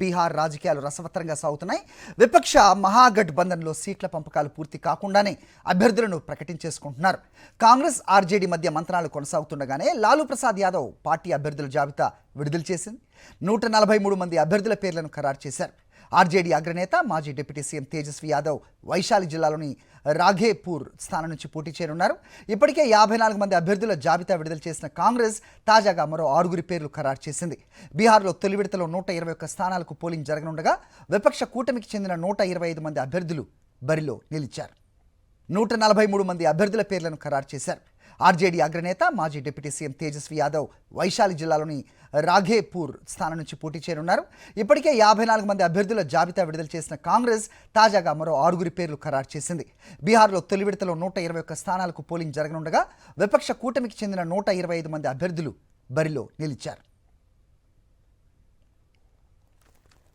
బీహార్ రాజకీయాలు రసవత్తరంగా సాగుతున్నాయి. విపక్ష మహాగఠబంధన్లో సీట్ల పంపకాలు పూర్తి కాకుండానే అభ్యర్థులను ప్రకటించేసుకుంటున్నారు. కాంగ్రెస్ ఆర్జేడీ మధ్య మంత్రాలు కొనసాగుతుండగానే లాలూ ప్రసాద్ యాదవ్ పార్టీ అభ్యర్థుల జాబితా విడుదల చేసింది. 143 మంది అభ్యర్థుల పేర్లను ఖరారు చేశారు. ఆర్జేడీ అగ్రనేత మాజీ డిప్యూటీ సీఎం తేజస్వి యాదవ్ వైశాలి జిల్లాలోని రాఘేపూర్ స్థానం నుంచి పోటీ చేయనున్నారు. ఇప్పటికే 54 మంది అభ్యర్థుల జాబితా విడుదల చేసిన కాంగ్రెస్ తాజాగా మరో 6 పేర్లు ఖరారు చేసింది. బీహార్లో తొలి విడతలో 121 స్థానాలకు పోలింగ్ జరగనుండగా విపక్ష కూటమికి చెందిన 125 మంది అభ్యర్థులు బరిలో నిలిచారు. 143 మంది అభ్యర్థుల పేర్లను ఖరారు చేశారు. ఆర్జేడీ అగ్రనేత మాజీ డిప్యూటీ సీఎం తేజస్వి యాదవ్ వైశాలి జిల్లాలోని రాఘేపూర్ స్థానం నుంచి పోటీ చేయనున్నారు. ఇప్పటికే 54 మంది అభ్యర్థుల జాబితా విడుదల చేసిన కాంగ్రెస్ తాజాగా మరో 6 పేర్లు ఖరారు చేసింది. బీహార్లో తొలి విడతలో 121 స్థానాలకు పోలింగ్ జరగనుండగా విపక్ష కూటమికి చెందిన 125 మంది అభ్యర్థులు బరిలో నిలిచారు.